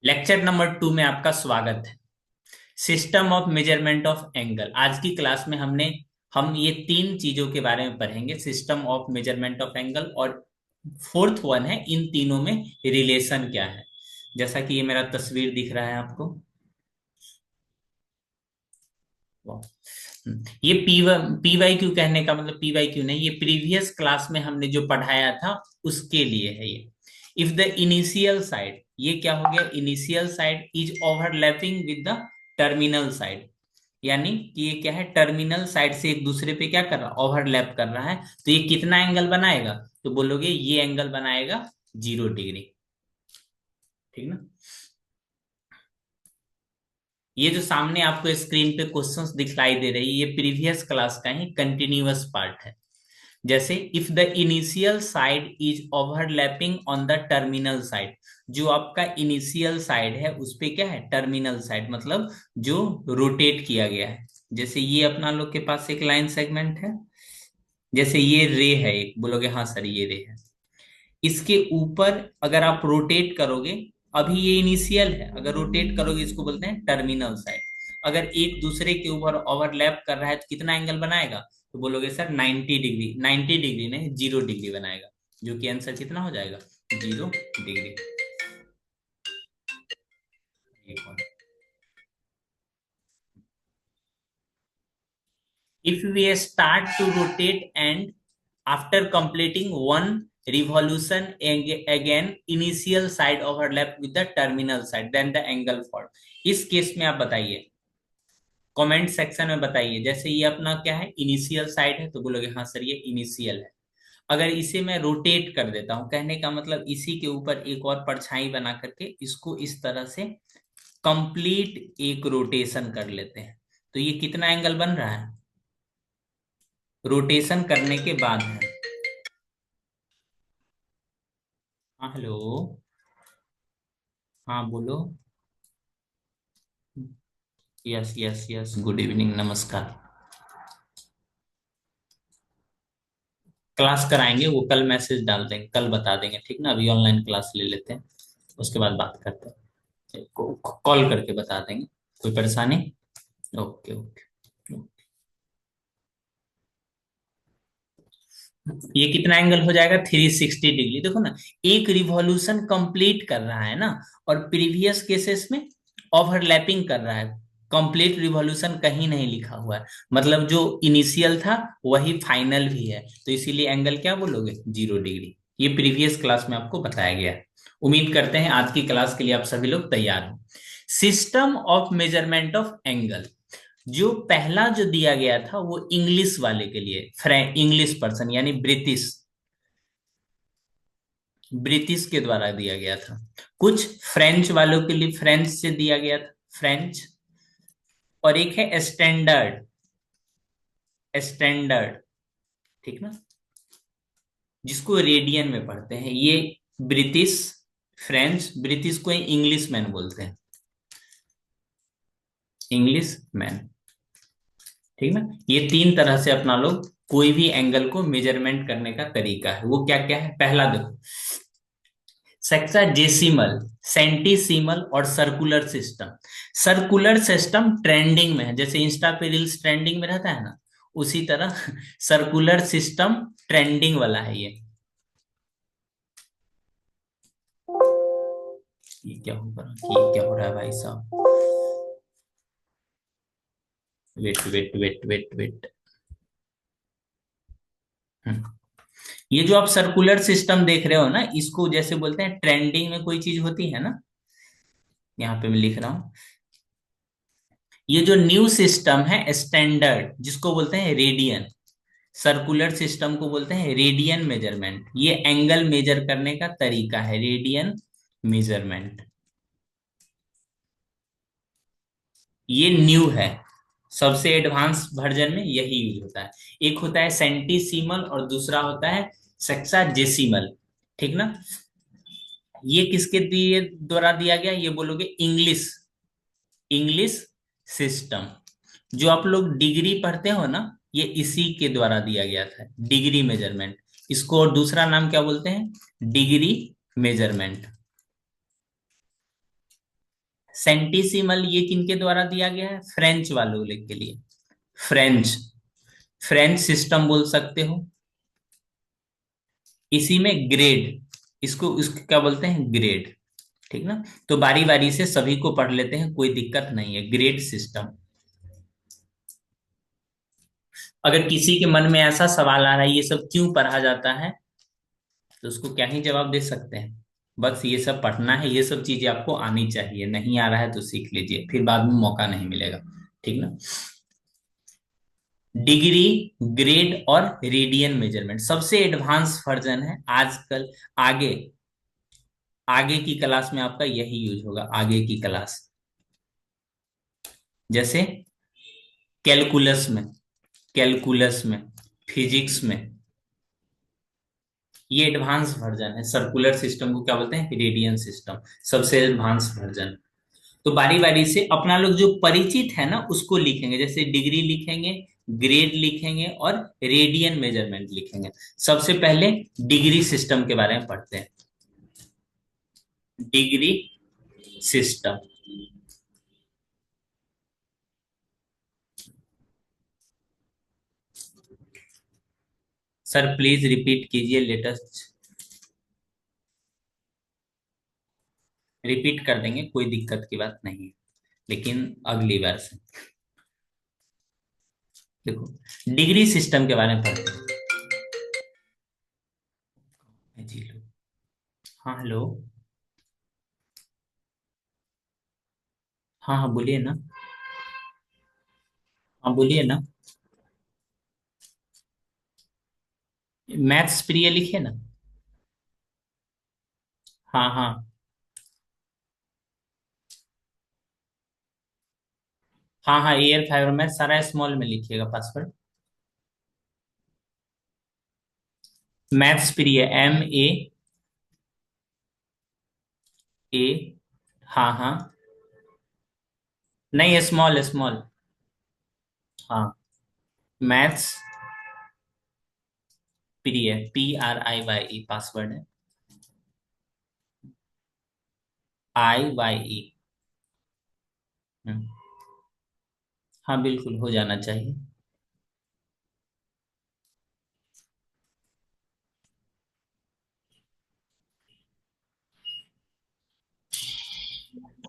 Lecture number 2 में आपका स्वागत है। System of measurement of angle. आज की क्लास में हम ये तीन चीजों के बारे में पढ़ेंगे, system of measurement of angle, और फोर्थ वन है इन तीनों में रिलेशन क्या है। जैसा कि ये मेरा तस्वीर दिख रहा है आपको। ये पी वाई क्यू कहने का मतलब पी वाई क्यू नहीं, ये प्रीवियस क्लास में हमने जो पढ़ाया था उसके लिए है ये। इफ द इनिशियल साइड, ये क्या हो गया, initial side is overlapping with the terminal side, यानी कि ये क्या है, टर्मिनल साइड से एक दूसरे पे क्या कर रहा है, ओवरलैप कर रहा है। तो ये कितना एंगल बनाएगा, तो बोलोगे ये एंगल बनाएगा 0 डिग्री। ठीक ना। ये जो सामने आपको स्क्रीन पे क्वेश्चंस दिखलाई दे रही है, ये प्रीवियस क्लास का ही कंटिन्यूअस पार्ट है। जैसे if the initial side is overlapping on the terminal side, जो आपका इनिशियल साइड है उस पे क्या है, टर्मिनल साइड, मतलब जो रोटेट किया गया है। जैसे ये अपना लोग के पास एक लाइन सेगमेंट है, जैसे ये रे है एक, बोलोगे हाँ सर ये रे है। इसके ऊपर अगर आप रोटेट करोगे, अभी ये इनिशियल है, अगर रोटेट करोगे इसको बोलते हैं टर्मिनल साइड। अगर एक दूसरे के ऊपर ओवरलैप कर रहा है तो कितना एंगल बनाएगा, तो बोलोगे सर 90 डिग्री। 90 डिग्री नहीं, 0 डिग्री बनाएगा, जो कि आंसर कितना हो जाएगा, 0 degree. If we start to rotate and after completing one revolution again initial side overlap with the terminal side, then the angle fall। इस केस में आप बताइए, कमेंट सेक्शन में बताइए। जैसे ये अपना क्या है, इनिशियल साइड है, तो बोलोगे हाँ सर ये इनिशियल है। अगर इसे मैं रोटेट कर देता हूं, कहने का मतलब इसी के ऊपर एक और परछाई बना करके इसको इस तरह से कंप्लीट एक रोटेशन कर लेते हैं, तो ये कितना एंगल बन रहा है, रोटेशन करने के बाद है। हाँ हेलो। हाँ बोलो। Yes yes yes, good evening, नमस्कार। क्लास कराएंगे, वो कल मैसेज डाल देंगे, कल बता देंगे, ठीक ना। अभी ऑनलाइन क्लास ले लेते हैं, उसके बाद बात करते हैं, कॉल करके बता देंगे। कोई परेशानी। Okay okay. ये कितना एंगल हो जाएगा, 360 डिग्री। देखो ना, एक रिवॉल्यूशन कंप्लीट कर रहा है ना, और प्रीवियस केसेस में ओवरलैपिंग कर रहा है। कंप्लीट रिवॉल्यूशन कहीं नहीं लिखा हुआ है, मतलब जो इनिशियल था वही फाइनल भी है, तो इसीलिए एंगल क्या बोलोगे, 0 डिग्री। ये प्रीवियस क्लास में आपको बताया गया है। उम्मीद करते हैं आज की क्लास के लिए आप सभी लोग तैयार हो। System of measurement of angle, जो पहला जो दिया गया था वो इंग्लिश वाले के लिए, इंग्लिश पर्सन यानी ब्रिटिश, ब्रिटिश के द्वारा दिया गया था। कुछ फ्रेंच वालों के लिए फ्रेंच से दिया गया था, फ्रेंच। और एक है स्टैंडर्ड, स्टैंडर्ड, ठीक ना, जिसको रेडियन में पढ़ते हैं ये। ब्रिटिश, फ्रेंच, ब्रिटिश को इंग्लिश मैन बोलते हैं, इंग्लिश मैन। ठीक ना। ये तीन तरह से अपना लोग कोई भी एंगल को मेजरमेंट करने का तरीका है। वो क्या क्या है, पहला देखो, सेक्साडेसिमल, सेंटीसीमल और circular system. Circular system trending में है, जैसे इंस्टा पे रील्स ट्रेंडिंग में रहता है ना, उसी तरह सर्कुलर सिस्टम ट्रेंडिंग वाला है ये क्या होगा, ये क्या हो रहा है भाई साहब, wait wait wait wait wait. ये जो आप सर्कुलर सिस्टम देख रहे हो ना, इसको जैसे बोलते हैं ट्रेंडिंग में कोई चीज होती है ना, यहाँ पे मैं लिख रहा हूँ। ये जो न्यू सिस्टम है स्टैंडर्ड, जिसको बोलते हैं रेडियन, सर्कुलर सिस्टम को बोलते हैं रेडियन मेजरमेंट। ये एंगल मेजर करने का तरीका है, रेडियन मेजरमेंट। ये न्यू है, सबसे एडवांस वर्जन में यही यूज होता है। एक होता है सेंटीसीमल और दूसरा होता है सेक्साजेसिमल, ठीक ना। ये किसके दिए द्वारा दिया गया, ये बोलोगे इंग्लिश, इंग्लिश सिस्टम। जो आप लोग डिग्री पढ़ते हो ना, ये इसी के द्वारा दिया गया था, डिग्री मेजरमेंट। इसको और दूसरा नाम क्या बोलते हैं, डिग्री मेजरमेंट। सेंटिसिमल ये किनके द्वारा दिया गया है? फ्रेंच वालों के लिए। फ्रेंच, फ्रेंच सिस्टम बोल सकते हो। इसी में ग्रेड, इसको क्या बोलते हैं? ग्रेड। ठीक ना? तो बारी बारी से सभी को पढ़ लेते हैं, कोई दिक्कत नहीं है। Grade system. अगर किसी के मन में ऐसा सवाल आ रहा है ये सब क्यों पढ़ा जाता है, तो उसको क्या ही जवाब दे सकते हैं। बस ये सब पढ़ना है, ये सब चीजें आपको आनी चाहिए। नहीं आ रहा है तो सीख लीजिए, फिर बाद में मौका नहीं मिलेगा। ठीक ना? डिग्री, ग्रेड और रेडियन मेजरमेंट सबसे एडवांस वर्जन है आजकल। आगे, आगे की क्लास में आपका यही यूज होगा, आगे की क्लास। जैसे कैलकुलस में, कैलकुलस में, फिजिक्स में, ये एडवांस वर्जन है। सर्कुलर सिस्टम को क्या बोलते हैं? Radian system. सबसे एडवांस वर्जन। तो बारी बारी से अपना लोग जो परिचित है ना उसको लिखेंगे। जैसे डिग्री लिखेंगे, ग्रेड लिखेंगे और रेडियन मेजरमेंट लिखेंगे। सबसे पहले डिग्री सिस्टम के बारे में पढ़ते हैं। Degree system. Sir please repeat कीजिए, लेटेस्ट। रिपीट कर देंगे, कोई दिक्कत की बात नहीं है, लेकिन अगली बार से। देखो, डिग्री सिस्टम के बारे में पढ़ते हैं जी लो। हाँ हेलो। हाँ हाँ बोलिए ना। हाँ बोलिए ना। मैथ्स प्रिय लिखिए ना। हाँ हाँ। हाँ हाँ, एयर फाइबर में सारा स्मॉल में लिखिएगा पासवर्ड। मैथ्स प्रिय, MAE। हाँ हाँ। नहीं, स्मॉल स्मॉल। हाँ। मैथ्स प्रिय, PRIYE पासवर्ड है। IYE। हाँ बिल्कुल हो जाना चाहिए।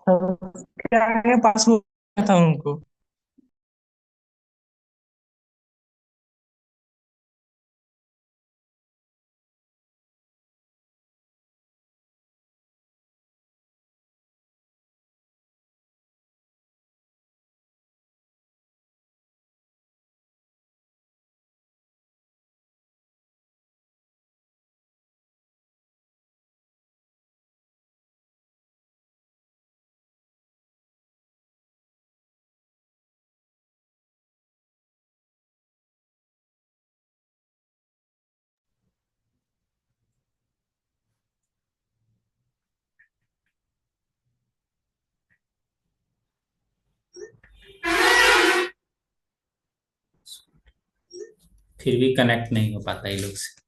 क्या है पासबुक था उनको। फिर भी कनेक्ट नहीं हो पाता ये लोग से।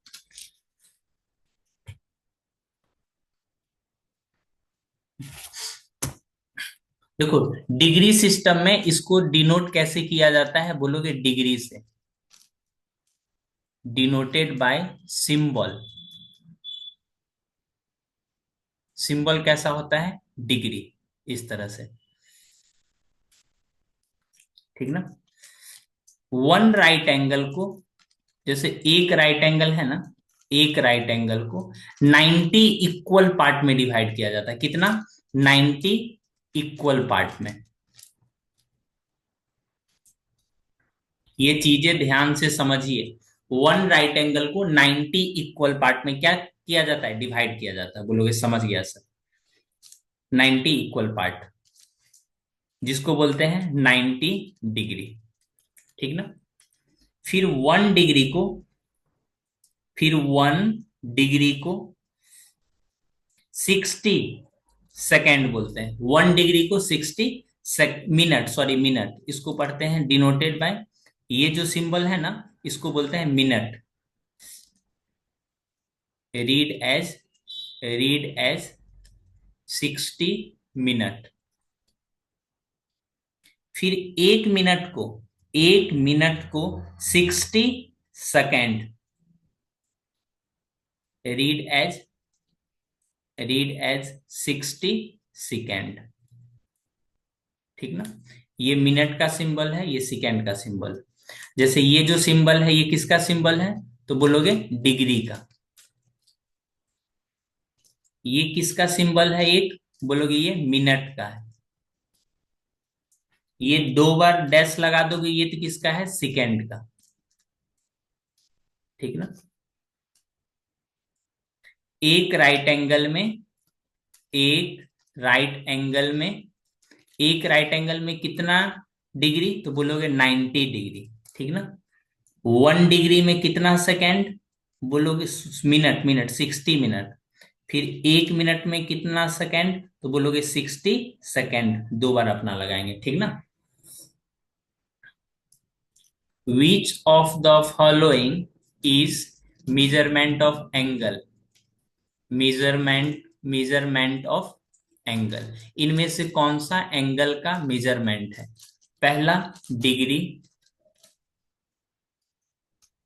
देखो, डिग्री सिस्टम में इसको डिनोट कैसे किया जाता है बोलोगे? डिग्री से, डिनोटेड बाय सिंबल। सिंबल कैसा होता है? डिग्री। इस तरह से। ठीक ना? वन राइट एंगल को, जैसे एक राइट एंगल है ना, एक राइट एंगल को 90 इक्वल पार्ट में डिवाइड किया जाता है। कितना? 90 इक्वल पार्ट में। ये चीजें ध्यान से समझिए। वन राइट एंगल को 90 इक्वल पार्ट में क्या किया जाता है? डिवाइड किया जाता है। बोलोगे समझ गया सर। 90 इक्वल पार्ट, जिसको बोलते हैं 90 डिग्री। ठीक ना? फिर वन डिग्री को, फिर वन डिग्री को 60 सेकेंड बोलते हैं। वन डिग्री को 60 मिनट, सॉरी मिनट, इसको पढ़ते हैं डिनोटेड बाय, ये जो सिंबल है ना इसको बोलते हैं minute. Read as, read as 60 minute. फिर 1 मिनट को 60 सेकेंड रीड एज 60 सेकेंड। ठीक ना। ये मिनट का सिंबल है, ये सेकेंड का सिंबल। जैसे ये जो सिंबल है ये किसका सिंबल है, तो बोलोगे डिग्री का। ये किसका सिंबल है, एक बोलोगे ये मिनट का है। ये 2 बार डैश लगा दोगे, ये तो किसका है, सेकेंड का। ठीक ना। एक राइट एंगल में एक राइट एंगल में एक राइट एंगल में कितना डिग्री, तो बोलोगे 90 डिग्री। ठीक ना। 1 डिग्री में कितना सेकेंड, बोलोगे मिनट, 60 मिनट। फिर 1 मिनट में कितना सेकेंड, तो बोलोगे 60 सेकेंड। 2 बार अपना लगाएंगे। ठीक ना। Which of the following is measurement of angle, measurement of angle. इनमें से कौन सा एंगल का मेजरमेंट है। पहला डिग्री,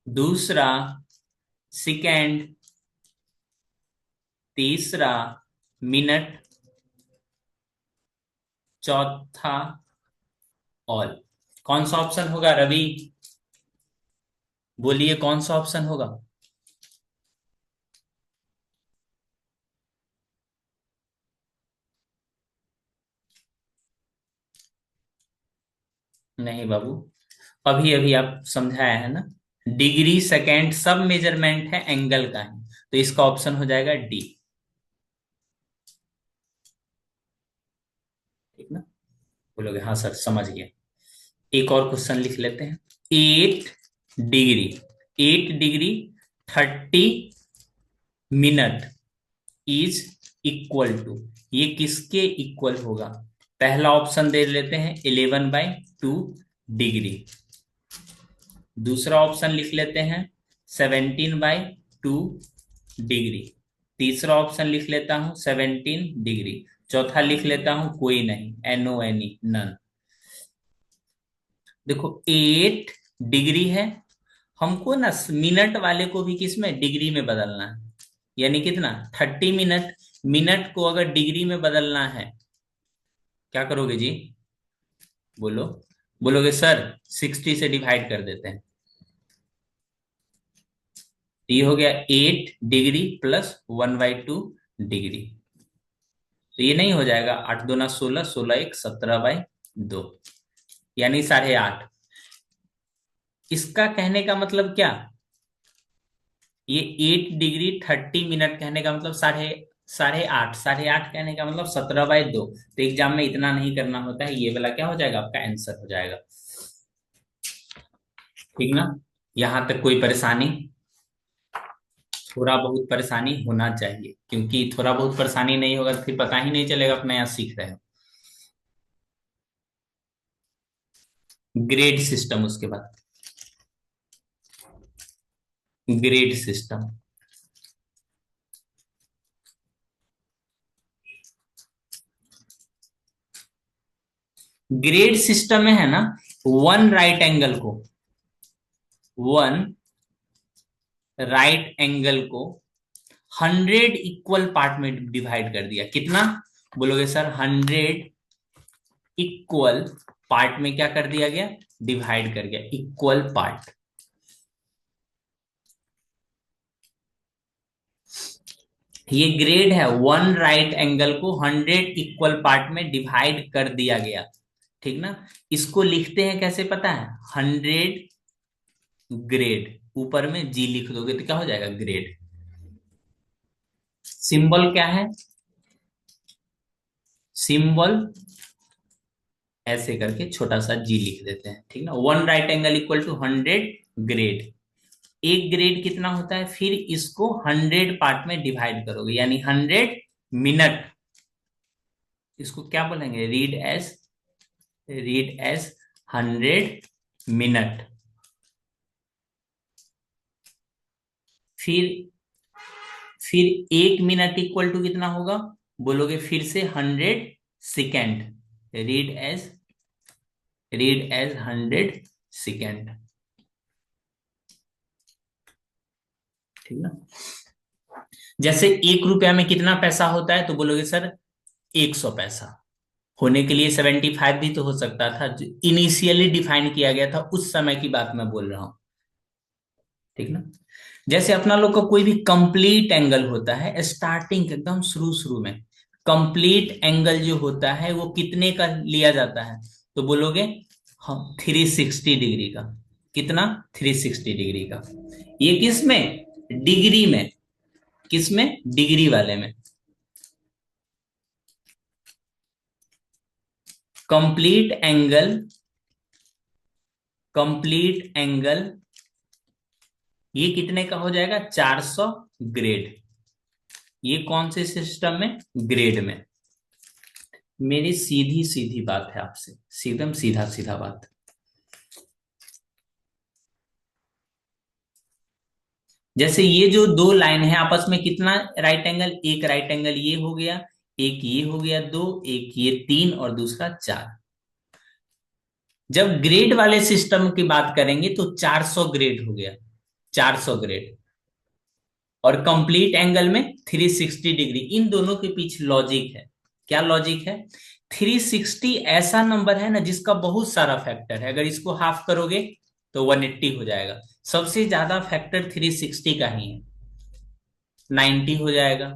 दूसरा सेकेंड, तीसरा मिनट, चौथा ऑल। कौन सा ऑप्शन होगा रवि, बोलिए कौन सा ऑप्शन होगा। नहीं बाबू, अभी अभी आप समझाया है ना, डिग्री सेकेंड सब मेजरमेंट है एंगल का है, तो इसका ऑप्शन हो जाएगा डी। ठीक ना। बोलोगे हाँ सर समझ गया। एक और क्वेश्चन लिख लेते हैं। 8 degree, 8 degree 30 minute is equal to, ये किसके इक्वल होगा। पहला ऑप्शन दे लेते हैं 11/2 डिग्री। दूसरा ऑप्शन लिख लेते हैं 17/2 डिग्री। तीसरा ऑप्शन लिख लेता हूं 17 डिग्री। चौथा लिख लेता हूं कोई नहीं, NONE, नन। देखो 8 डिग्री है, हमको ना मिनट वाले को भी किस में, डिग्री में बदलना है। यानी कितना, 30 मिनट। मिनट को अगर डिग्री में बदलना है, क्या करोगे जी, बोलो। बोलोगे सर 60 से डिवाइड कर देते हैं। तो ये हो गया 8 डिग्री प्लस 1/2 डिग्री। तो ये नहीं हो जाएगा, 8 दूना 16, 16 1 17/2, यानी 8.5। इसका कहने का मतलब क्या, ये 8 डिग्री 30 मिनट कहने का मतलब साढ़े आठ, 8.5 कहने का मतलब 17/2। तो एग्जाम में इतना नहीं करना होता है, ये वाला क्या हो जाएगा, आपका आंसर हो जाएगा। ठीक ना। यहां तक कोई परेशानी, थोड़ा बहुत परेशानी होना चाहिए, क्योंकि थोड़ा बहुत परेशानी नहीं होगा तो फिर पता ही नहीं चलेगा आप नया सीख रहे हो। ग्रेड सिस्टम, उसके बाद ग्रेड सिस्टम। ग्रेड सिस्टम में है ना, वन राइट एंगल को, वन राइट एंगल को 100 इक्वल पार्ट में डिवाइड कर दिया। कितना, बोलोगे सर 100 इक्वल पार्ट में क्या कर दिया गया, डिवाइड कर गया, इक्वल पार्ट। ये ग्रेड है, वन राइट एंगल को 100 इक्वल पार्ट में डिवाइड कर दिया गया। ठीक ना। इसको लिखते हैं कैसे पता है, 100 ग्रेड, ऊपर में जी लिख दोगे तो क्या हो जाएगा, ग्रेड। सिंबल क्या है, सिंबल ऐसे करके छोटा सा जी लिख देते हैं। ठीक ना। One right angle equal to 100 grade. एक ग्रेड कितना होता है, फिर इसको 100 पार्ट में डिवाइड करोगे, यानी 100 मिनट। इसको क्या बोलेंगे, रीड एज 100 मिनट। फिर 1 मिनट इक्वल टू कितना होगा, बोलोगे फिर से 100 second. Read as read as 100 second. ठीक ना। जैसे 1 रुपया में कितना पैसा होता है, तो बोलोगे सर 100 पैसा। होने के लिए 75 भी तो हो सकता था, जो इनिशियली डिफाइन किया गया था उस समय की बात मैं बोल रहा हूं। ठीक ना। जैसे अपना लोग का कोई भी कंप्लीट एंगल होता है, स्टार्टिंग एकदम शुरू शुरू में कंप्लीट एंगल जो होता है वो कितने का लिया जाता है, तो बोलोगे हम 360 डिग्री का। कितना? 360 डिग्री का। ये किस में? डिग्री में। किस में? डिग्री वाले में। कंप्लीट एंगल, कंप्लीट एंगल ये कितने का हो जाएगा? 400 ग्रेड। ये कौन से सिस्टम में? ग्रेड में। मेरी सीधी सीधी बात है आपसे, सीधम सीधा सीधा बात। जैसे ये जो दो लाइन है आपस में कितना राइट एंगल? एक राइट एंगल ये हो गया, एक ये हो गया दो, एक ये तीन और दूसरा चार। जब ग्रेड वाले सिस्टम की बात करेंगे तो 400 ग्रेड हो गया, 400 ग्रेड। और कंप्लीट एंगल में 360 डिग्री। इन दोनों के पीछे लॉजिक है। क्या लॉजिक है? 360 ऐसा नंबर है ना जिसका बहुत सारा फैक्टर है, अगर इसको हाफ करोगे तो 180 हो जाएगा। सबसे ज्यादा फैक्टर 360 का ही है। 90 हो जाएगा,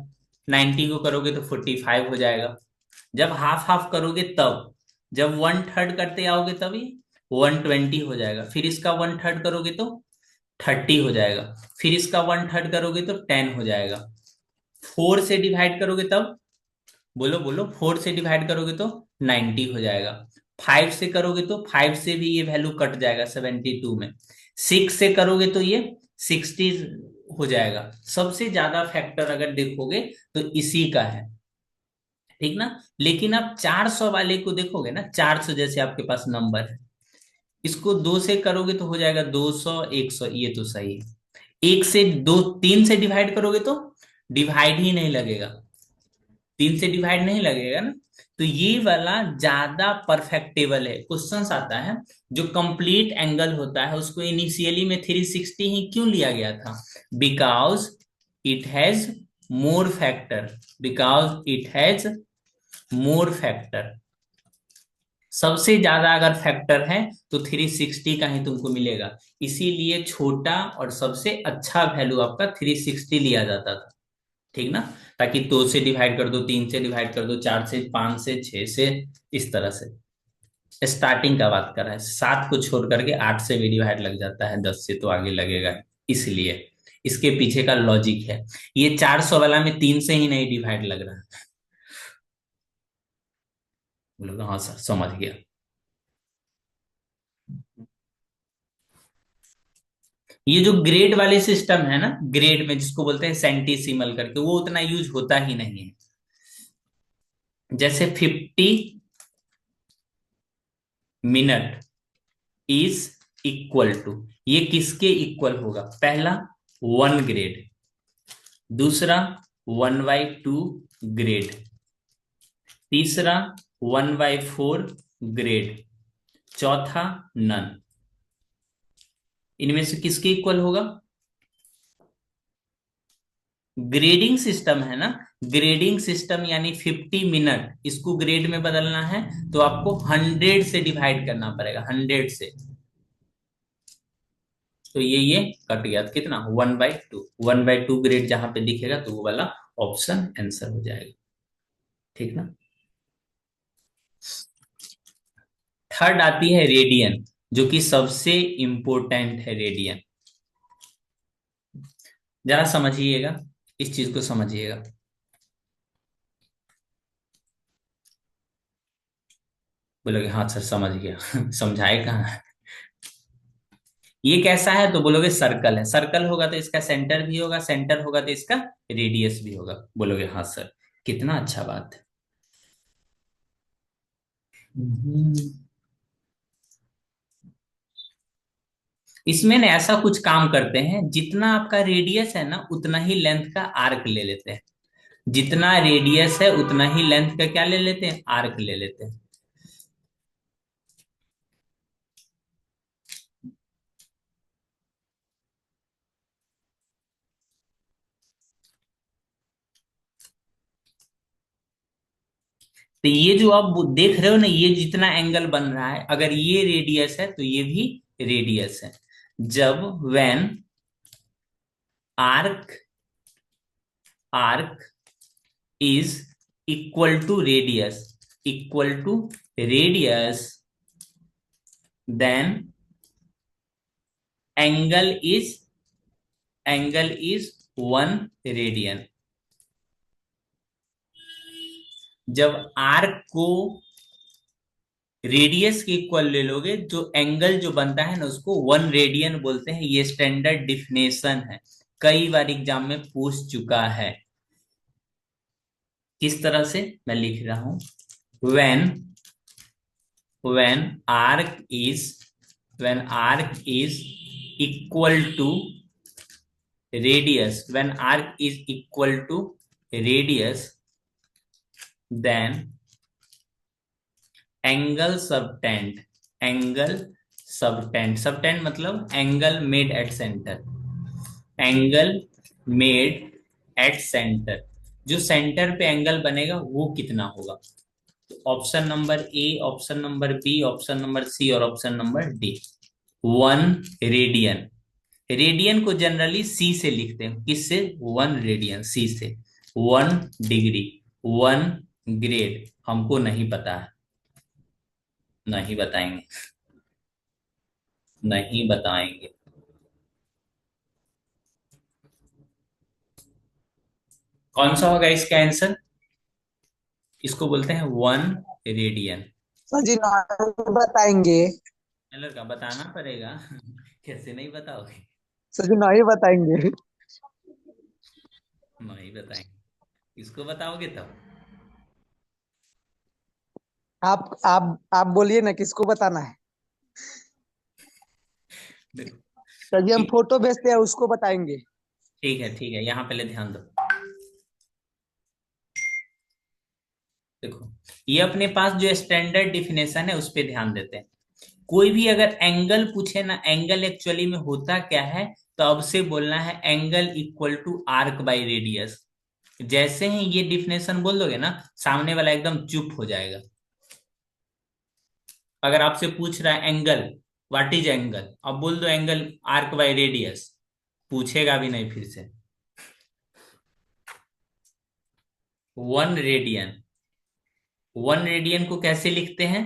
90 को करोगे तो 45 हो जाएगा। जब हाफ हाफ करोगे तब, जब 1/3 करते आओगे तभी 120 हो जाएगा। फिर इसका 1/3 करोगे तो 30 हो जाएगा। फिर इसका 1/3 करोगे तो 10 हो जाएगा। 4 से डिवाइड करोगे तब, बोलो बोलो, 4 से डिवाइड करोगे तो 90 हो जाएगा। 5 से करोगे तो 5 से भी ये वैल्यू कट जाएगा 72 में। 6 से करोगे तो ये 60 हो जाएगा। सबसे ज्यादा फैक्टर अगर देखोगे तो इसी का है। ठीक ना। लेकिन आप 400 वाले को देखोगे ना, 400 जैसे आपके पास नंबर है, इसको 2 से करोगे तो हो जाएगा 200, 100, ये तो सही है। 1 से 2, 3 से डिवाइड करोगे तो डिवाइड ही नहीं लगेगा, 3 से डिवाइड नहीं लगेगा ना। तो ये वाला ज्यादा परफेक्टेबल है। क्वेश्चन आता है जो कंप्लीट एंगल होता है उसको इनिशियली में 360 ही क्यों लिया गया था? Because it has more factor, because it has more factor. सबसे ज्यादा अगर फैक्टर है तो 360 का ही तुमको मिलेगा। इसीलिए छोटा और सबसे अच्छा वैल्यू आपका 360 लिया जाता था। ठीक ना। ताकि 2 से डिवाइड कर दो, 3 से डिवाइड कर दो, 4 से, 5 से, 6 से, इस तरह से। स्टार्टिंग का बात कर रहा है, 7 को छोड़ करके 8 से भी डिवाइड लग जाता है, 10 से तो आगे लगेगा। इसलिए इसके पीछे का लॉजिक है। ये 400 वाला में 3 से ही नहीं डिवाइड लग रहा है। बोलोगे हाँ सर समझ गया। ये जो ग्रेड वाले सिस्टम है ना, ग्रेड में जिसको बोलते हैं सेंटीसिमल करके, वो उतना यूज होता ही नहीं है। जैसे 50 मिनट इज इक्वल टू, ये किसके इक्वल होगा? पहला 1 ग्रेड, दूसरा 1/2 ग्रेड, तीसरा 1/4 ग्रेड, चौथा नन। इनमें से किसके इक्वल होगा? ग्रेडिंग सिस्टम है ना, ग्रेडिंग सिस्टम यानी 50 मिनट, इसको ग्रेड में बदलना है तो आपको 100 से डिवाइड करना पड़ेगा, 100 से। तो ये कट गया तो कितना? 1/2, 1/2 ग्रेड जहां पे दिखेगा तो वो वाला ऑप्शन आंसर हो जाएगा। ठीक ना। थर्ड आती है रेडियन, जो कि सबसे इंपॉर्टेंट है रेडियन। जरा समझिएगा, इस चीज को समझिएगा। बोलोगे हाँ सर समझ गया समझाए कहाँ? ये कैसा है तो बोलोगे सर्कल है। सर्कल होगा तो इसका सेंटर भी होगा, सेंटर होगा तो इसका रेडियस भी होगा। बोलोगे हाँ सर, कितना अच्छा बात है। हम्म। इसमें ना ऐसा कुछ काम करते हैं, जितना आपका रेडियस है ना उतना ही लेंथ का आर्क ले लेते हैं। जितना रेडियस है उतना ही लेंथ का क्या ले लेते हैं? आर्क ले लेते हैं। तो ये जो आप देख रहे हो ना, ये जितना एंगल बन रहा है, अगर ये रेडियस है तो ये भी रेडियस है। जब when arc arc is equal to radius, equal to radius, then angle is angle is 1 radian. जब आर्क को रेडियस के इक्वल ले लोगे, जो एंगल जो बनता है ना, उसको 1 रेडियन बोलते हैं। ये स्टैंडर्ड डिफिनेशन है, कई बार एग्जाम में पूछ चुका है। किस तरह से मैं लिख रहा हूं, when when arc is when arc is equal to radius, when arc is equal to radius, then angle subtended, angle subtended, subtended मतलब angle made at centre, angle made at centre, जो सेंटर पे angle बनेगा वो कितना होगा। तो option number A, option number B, option number C और option number D. 1 radian, radian को जनरली सी से लिखते हैं। किससे? 1 रेडियन, सी से। 1 डिग्री, 1 ग्रेड, हमको नहीं पता है, नहीं बताएंगे, नहीं बताएंगे। कौन सा होगा इसका आंसर? इसको बोलते हैं 1 रेडियन। सर जी नहीं बताएंगे। लड़का बताना पड़ेगा। कैसे नहीं बताओगे? सर जी नहीं बताएंगे। नहीं बताएंगे, इसको बताओगे तब। आप बोलिए ना किसको बताना है। देखो, सर जी हम ठीक, फोटो भेजते हैं उसको बताएंगे। ठीक है, ठीक है, यहाँ पहले ध्यान दो। देखो, ये अपने पास जो स्टैंडर्ड डिफिनेशन है उस पे ध्यान देते हैं। कोई भी अगर एंगल पूछे ना, एंगल एक्चुअली में होता क्या है, तो अब से बोलना है angle equal to arc by radius. जैसे ही ये डिफिनेशन बोल दोगे ना, सामने वाला एकदम चुप हो जाएगा। अगर आपसे पूछ रहा है एंगल, व्हाट इज एंगल, अब बोल दो एंगल आर्क बाई रेडियस, पूछेगा भी नहीं फिर से। 1 रेडियन, 1 रेडियन को कैसे लिखते हैं?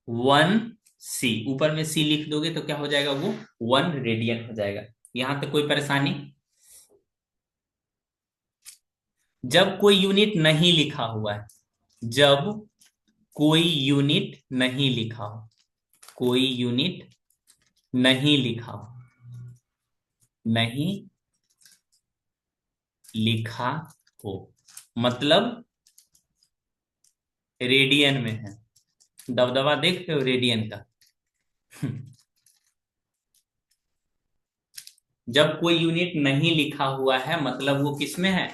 1 सी, ऊपर में सी लिख दोगे तो क्या हो जाएगा, वो 1 रेडियन हो जाएगा। यहां तक कोई परेशानी? जब कोई यूनिट नहीं लिखा हुआ है, जब कोई यूनिट नहीं लिखा हो, कोई यूनिट नहीं लिखा हो, नहीं लिखा हो, मतलब रेडियन में है। दबदबा देख रहे हो रेडियन का? जब कोई यूनिट नहीं लिखा हुआ है मतलब वो किस में है?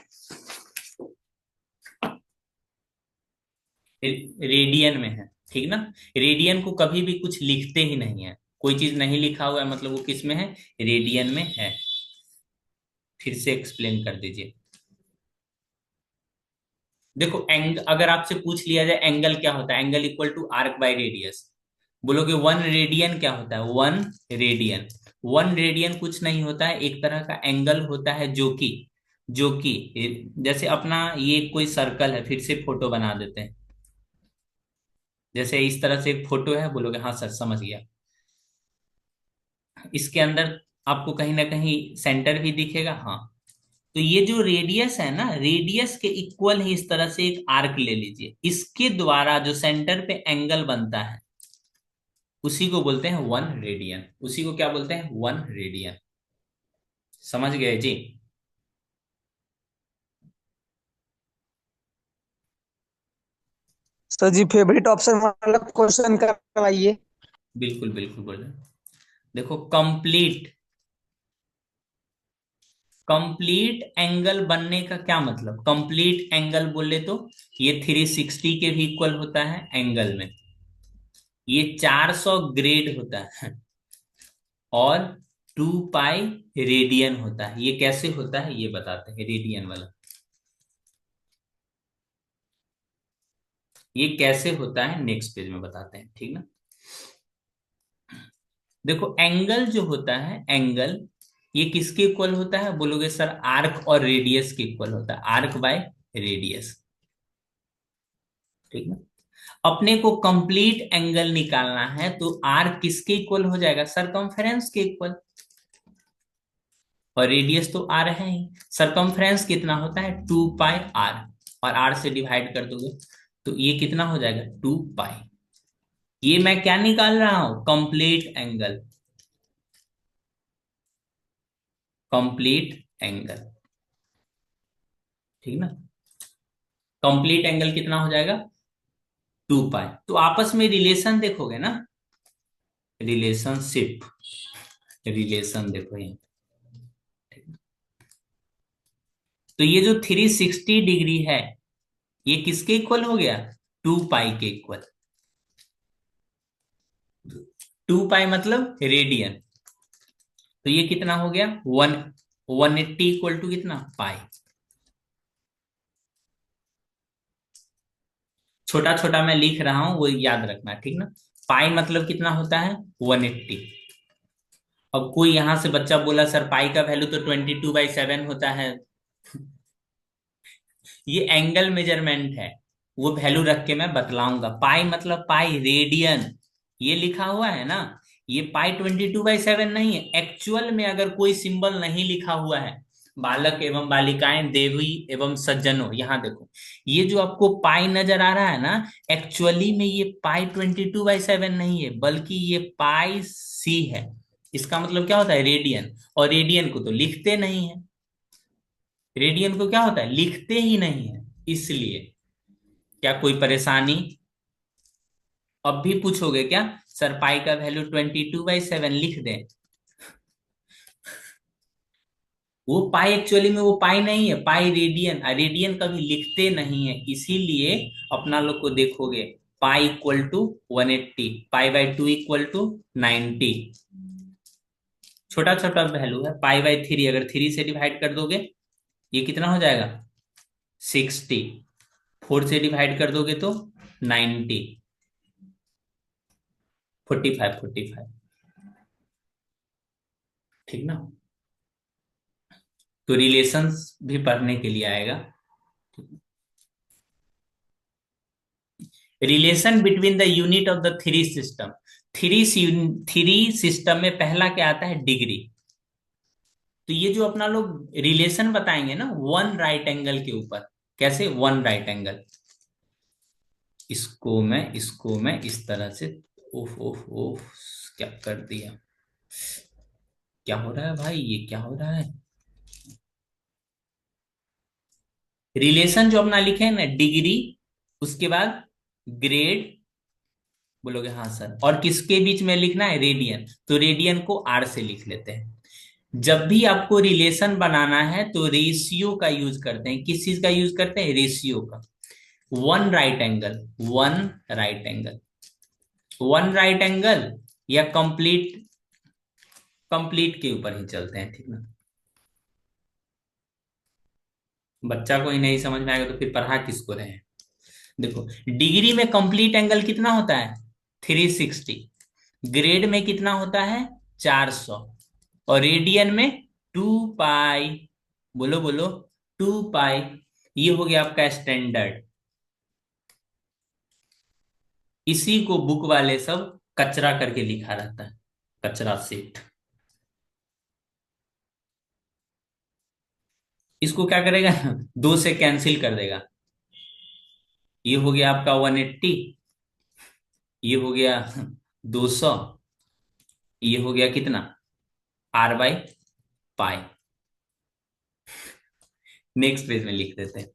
रेडियन में है, ठीक ना। रेडियन को कभी भी कुछ लिखते ही नहीं है, कोई चीज नहीं लिखा हुआ है मतलब वो किस में है? रेडियन में है। फिर से एक्सप्लेन कर दीजिए। देखो, अगर आपसे पूछ लिया जाए एंगल क्या होता है, angle equal to arc by radius, बोलोगे 1 रेडियन क्या होता है? 1 रेडियन, 1 रेडियन कुछ नहीं होता है, एक तरह का एंगल होता है जो कि जैसे अपना ये कोई सर्कल है, फिर से फोटो बना देते हैं। जैसे इस तरह से एक फोटो है, बोलोगे हाँ सर समझ गया। इसके अंदर आपको कहीं ना कहीं सेंटर भी दिखेगा, हाँ। तो ये जो रेडियस है ना, रेडियस के इक्वल ही इस तरह से एक आर्क ले लीजिए, इसके द्वारा जो सेंटर पे एंगल बनता है उसी को बोलते हैं 1 रेडियन। उसी को क्या बोलते हैं? 1 रेडियन। समझ गए जी? सर जी फेवरेट ऑप्शन वाला क्वेश्चन करवाइए। बिल्कुल बिल्कुल बोले। देखो, कंप्लीट कंप्लीट एंगल बनने का क्या मतलब? कंप्लीट एंगल बोले तो ये 360 के भी इक्वल होता है एंगल में, ये 400 ग्रेड होता है, और 2 पाई रेडियन होता है। ये कैसे होता है ये बताते हैं, रेडियन वाला। ये कैसे होता है नेक्स्ट पेज में बताते हैं, ठीक ना। देखो एंगल जो होता है, एंगल ये किसके इक्वल होता है, बोलोगे सर आर्क और रेडियस के इक्वल होता है, आर्क बाय रेडियस, ठीक ना। अपने को कंप्लीट एंगल निकालना है तो आर्क किसके इक्वल हो जाएगा, सरकमफेरेंस के इक्वल, और रेडियस तो आर है ही। सरकमफ्रेंस कितना होता है, 2 पाई आर, और आर से डिवाइड कर दोगे तो ये कितना हो जाएगा, 2 पाई। ये मैं क्या निकाल रहा हूं, कंप्लीट एंगल, कंप्लीट एंगल, ठीक ना। कंप्लीट एंगल कितना हो जाएगा, 2 पाई। तो आपस में रिलेशन देखोगे ना, रिलेशनशिप, रिलेशन देखो ये, तो ये जो 360 डिग्री है ये किसके इक्वल हो गया, 2 पाई के इक्वल। 2 पाई मतलब रेडियन, तो ये कितना हो गया, 180 इक्वल टू कितना, पाई। छोटा छोटा मैं लिख रहा हूं वो याद रखना, ठीक ना। पाई मतलब कितना होता है, 180। अब कोई यहां से बच्चा बोला सर पाई का वैल्यू तो 22/7 होता है, ये एंगल मेजरमेंट है, वो वैल्यू रख के मैं बतलाऊंगा। पाई मतलब पाई रेडियन, ये लिखा हुआ है ना, ये पाई 22/7 नहीं है। एक्चुअल में अगर कोई सिंबल नहीं लिखा हुआ है, बालक एवं बालिकाएं देवी एवं सज्जनों, यहां देखो, ये जो आपको पाई नजर आ रहा है ना, एक्चुअली में ये पाई 22/7 नहीं है, बल्कि ये पाई सी है। इसका मतलब क्या होता है, रेडियन, और रेडियन को तो लिखते नहीं है, रेडियन को क्या होता है, लिखते ही नहीं है, इसलिए। क्या कोई परेशानी, अब भी पूछोगे क्या, सर पाई का वैल्यू 22/7 लिख दें, वो पाई एक्चुअली में वो पाई नहीं है, पाई रेडियन, रेडियन कभी लिखते नहीं है, इसीलिए अपना लोग को देखोगे pi equal to 180, pi equal to 90। छोटा छोटा वैल्यू है, पाई/3 अगर 3 से डिवाइड कर दोगे ये कितना हो जाएगा, 60, 4 से डिवाइड कर दोगे तो 90, 45, ठीक ना। तो रिलेशंस भी पढ़ने के लिए आएगा। Relation between the unit of the three system, three system में पहला क्या आता है, डिग्री। तो ये जो अपना लोग रिलेशन बताएंगे ना, वन राइट एंगल के ऊपर, कैसे, वन राइट एंगल, इसको मैं इस तरह से, ओफ ओफ ओफ, क्या कर दिया, क्या हो रहा है भाई, ये क्या हो रहा है। रिलेशन जो अपना लिखे हैं ना, डिग्री, उसके बाद ग्रेड, बोलोगे हाँ सर, और किसके बीच में लिखना है, रेडियन, तो रेडियन को आर से लिख लेते हैं। जब भी आपको रिलेशन बनाना है तो रेशियो का यूज करते हैं, किस चीज का यूज करते हैं, रेशियो का। One right angle, one right angle, one right angle, या कंप्लीट, कंप्लीट के ऊपर ही चलते हैं, ठीक ना। बच्चा को ही नहीं समझ में आएगा तो फिर पढ़ा किसको रहे हैं। देखो डिग्री में कंप्लीट एंगल कितना होता है, 360, ग्रेड में कितना होता है, 400, और रेडियन में 2 पाई, बोलो बोलो, 2 पाई। ये हो गया आपका स्टैंडर्ड। इसी को बुक वाले सब कचरा करके लिखा रहता है, कचरा सेट। इसको क्या करेगा, 2 से कैंसिल कर देगा, ये हो गया आपका 180, ये हो गया 200, ये हो गया कितना, R/पाई। नेक्स्ट पेज में लिख देते हैं,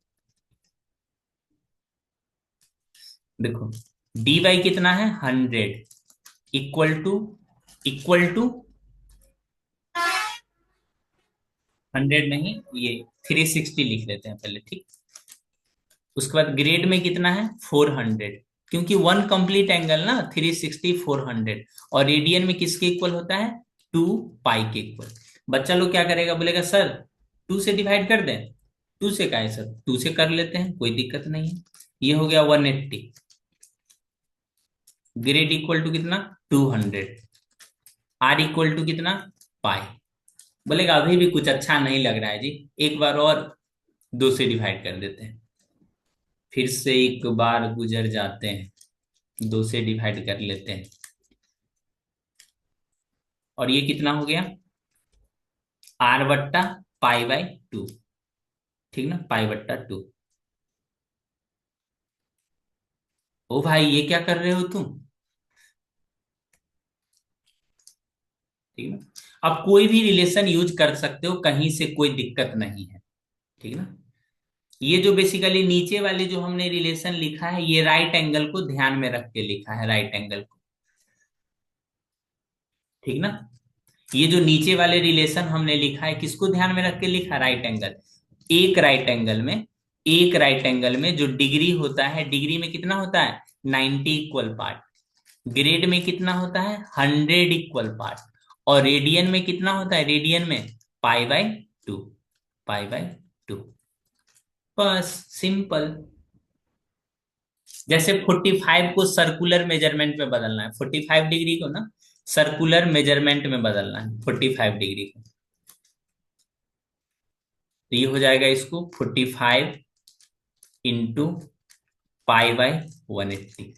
देखो dy कितना है, 100, इक्वल टू 100 नहीं, ये 360 लिख लेते हैं पहले, ठीक। उसके बाद ग्रेड में कितना है, 400, क्योंकि वन कंप्लीट एंगल ना, 360 400, और रेडियन में किसके इक्वल होता है, 2 पाई के इक्वल। बच्चा लोग क्या करेगा, बोलेगा सर 2 से डिवाइड कर दें, 2 से का है सर, 2 से कर लेते हैं, कोई दिक्कत नहीं है। ये हो गया 180, ग्रेड इक्वल टू कितना 200, आर इक्वल टू कितना पाई। बोलेगा अभी भी कुछ अच्छा नहीं लग रहा है जी, एक बार और 2 से डिवाइड कर देते हैं। फिर से एक बार गुजर जाते हैं, 2 से डिवाइड कर लेते हैं, और ये कितना हो गया आर बट्टा पाई बाई 2, ठीक ना, पाई बट्टा 2। ओ भाई ये क्या कर रहे हो तुम, ठीक ना। अब कोई भी रिलेशन यूज कर सकते हो, कहीं से कोई दिक्कत नहीं है, ठीक ना। ये जो बेसिकली नीचे वाले जो हमने रिलेशन लिखा है, ये राइट एंगल को ध्यान में रख के लिखा है, राइट एंगल को, ठीक ना। ये जो नीचे वाले रिलेशन हमने लिखा है, किसको ध्यान में रख के लिखा, राइट एंगल। एक राइट एंगल में, एक राइट एंगल में जो डिग्री होता है, डिग्री में कितना होता है 90 इक्वल पार्ट, ग्रेड में कितना होता है 100 इक्वल पार्ट, और रेडियन में कितना होता है, रेडियन में पाई बाई 2, पाई बाई 2। बस सिंपल। जैसे 45 को सर्कुलर मेजरमेंट में बदलना है, 45 डिग्री को ना सर्कुलर मेजरमेंट में बदलना है, 45 डिग्री को, तो ये हो जाएगा इसको 45 इंटू पाई बाई 180।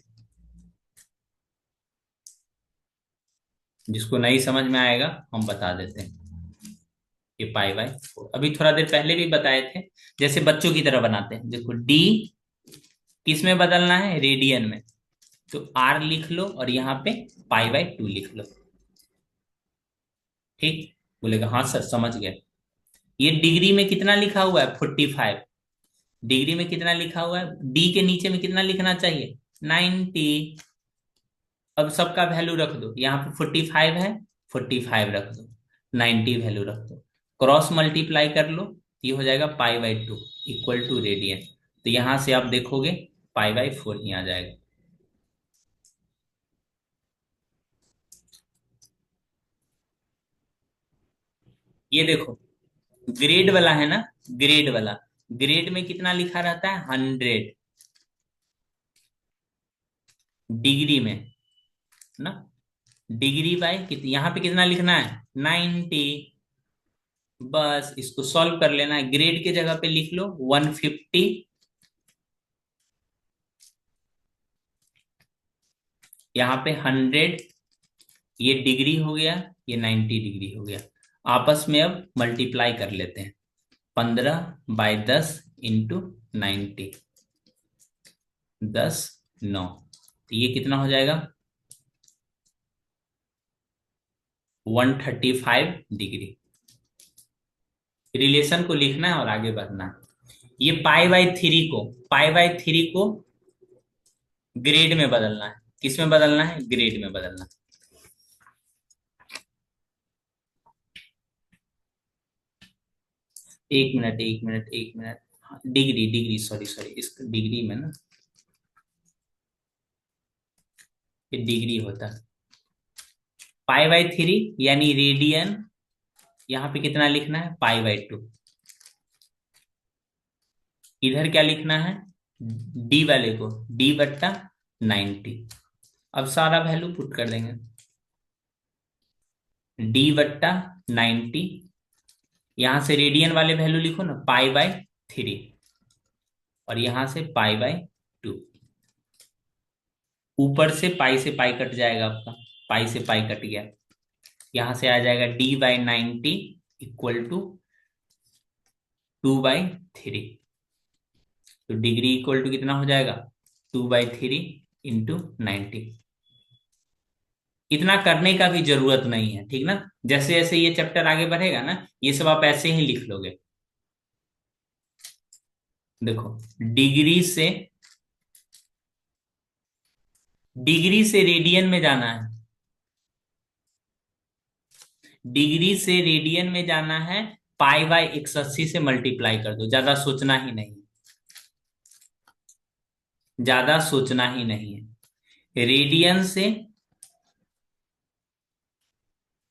जिसको नहीं समझ में आएगा हम बता देते हैं, ये पाई बाई 4 अभी थोड़ा देर पहले भी बताए थे। जैसे बच्चों की तरह बनाते हैं, देखो डी किस में बदलना है, रेडियन में, तो आर लिख लो और यहाँ पे पाई बाई 2 लिख लो, ठीक। बोलेगा हाँ सर समझ गए। ये डिग्री में कितना लिखा हुआ है 45, डिग्री में कितना लिखा हुआ है, डी के नीचे में कितना लिखना चाहिए 90। अब सबका वैल्यू रख दो, यहाँ पे 45 है, 45 रख दो, 90 वैल्यू रख दो, क्रॉस मल्टीप्लाई कर लो, ये हो जाएगा pi by 2 equal to radian. तो यहां से आप देखोगे पाई बाई 4 ही आ जाएगा। ये देखो ग्रेड वाला है ना, ग्रेड वाला, ग्रेड में कितना लिखा रहता है 100, डिग्री में ना, डिग्री बाय कितनी, यहाँ पे कितना लिखना है 90। बस इसको सॉल्व कर लेना है, ग्रेड के जगह पे लिख लो 150, यहाँ पे 100, ये डिग्री हो गया, ये 90 डिग्री हो गया। आपस में अब मल्टीप्लाई कर लेते हैं, 15/10 इंटू 90, 10 9, तो ये कितना हो जाएगा 135 डिग्री। रिलेशन को लिखना है और आगे बढ़ना है। ये पाई बाई 3 को, पाई बाई 3 को ग्रेड में बदलना है, किस में बदलना है, ग्रेड में बदलना है। एक मिनट एक मिनट एक minute, degree degree sorry sorry, इस डिग्री में ना ये डिग्री होता है, पाई बाई 3 यानी रेडियन, यहाँ पे कितना लिखना है पाई बाई 2, इधर क्या लिखना है डी वाले को डी बट्टा 90। अब सारा वैल्यू पुट कर देंगे, डी बट्टा 90, यहां से रेडियन वाले वैल्यू लिखो ना पाई बाई 3, और यहां से पाई बाई 2, ऊपर से पाई कट जाएगा आपका, पाई से पाई कट गया, यहां से आ जाएगा डी बाई 90 इक्वल टू 2/3, तो डिग्री इक्वल टू कितना हो जाएगा 2/3 इंटू 90। इतना करने का भी जरूरत नहीं है, ठीक ना। जैसे जैसे ये चैप्टर आगे बढ़ेगा ना, ये सब आप ऐसे ही लिख लोगे। देखो डिग्री से रेडियन में जाना है, डिग्री से रेडियन में जाना है, पाई बाई 180 से मल्टीप्लाई कर दो, ज्यादा सोचना ही नहीं, ज्यादा सोचना ही नहीं है। रेडियन से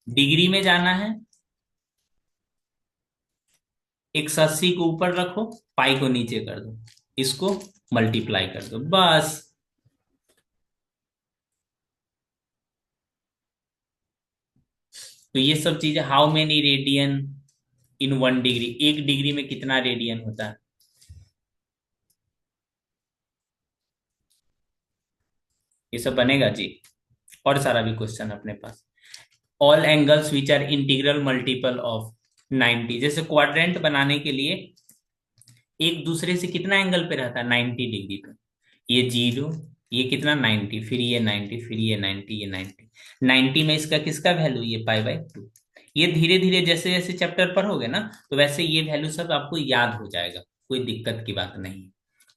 डिग्री में जाना है, 180 को ऊपर रखो, पाई को नीचे कर दो, इसको मल्टीप्लाई कर दो, बस तो ये सब चीजें, how many radian in 1 degree, 1 degree में कितना रेडियन होता है, ये सब बनेगा जी। और सारा भी क्वेश्चन अपने पास। All angles which are integral multiple of 90, जैसे क्वाड्रेंट बनाने के लिए एक दूसरे से कितना एंगल पे रहता है, 90 डिग्री पे। ये 0, ये कितना 90, फिर ये 90, फिर ये 90, ये 90। 90 में इसका किसका वैल्यू, ये पाई/2। ये धीरे धीरे जैसे जैसे चैप्टर पढ़ोगे ना, तो वैसे ये वैल्यू सब आपको याद हो जाएगा, कोई दिक्कत की बात नहीं है।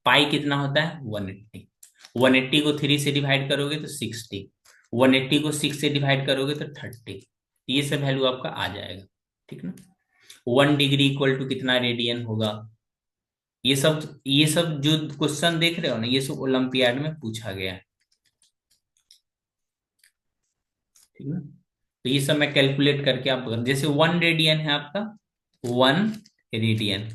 पाई कितना होता है, 180। 180 को 3 से डिवाइड करोगे तो 60, 180 को 6 से डिवाइड करोगे तो 30। ये सब वैल्यू आपका आ जाएगा, ठीक ना। 1 डिग्री इक्वल टू कितना रेडियन होगा, ये सब जो क्वेश्चन देख रहे हो ना, ये सब ओलंपियाड में पूछा गया है, ठीक ना। तो ये सब मैं कैलकुलेट करके आप, जैसे 1 रेडियन है आपका, 1 रेडियन,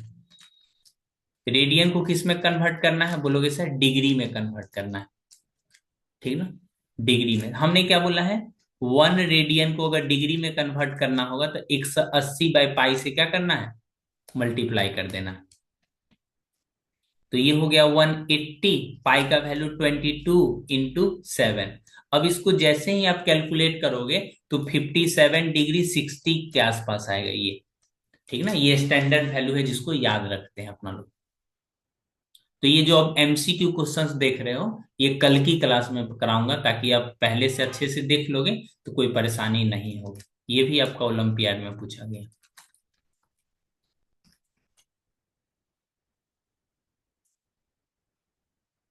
रेडियन को किस में कन्वर्ट करना है बोलोगे सर, डिग्री में कन्वर्ट करना है, ठीक ना। डिग्री में हमने क्या बोला है, 1 रेडियन को अगर डिग्री में कन्वर्ट करना होगा तो 180/पाई से क्या करना है, मल्टीप्लाई कर देना है। तो ये हो गया 180, पाई का वैल्यू 22 × 7। अब इसको जैसे ही आप कैलकुलेट करोगे तो 57 डिग्री 60 के आसपास आएगा ये, ठीक ना। ये स्टैंडर्ड वैल्यू है जिसको याद रखते हैं अपना लोग। तो ये जो आप एमसीक्यू क्वेश्चंस देख रहे हो, ये कल की क्लास में कराऊंगा, ताकि आप पहले से अच्छे से देख लोगे तो कोई परेशानी नहीं होगी। ये भी आपका ओलंपियाड में पूछा गया।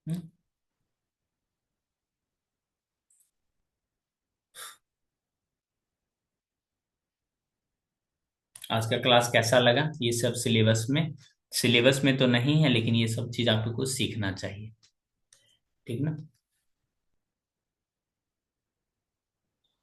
हम्म? आज का क्लास कैसा लगा, ये सब सिलेबस में तो नहीं है, लेकिन ये सब चीज आपको सीखना चाहिए, ठीक ना।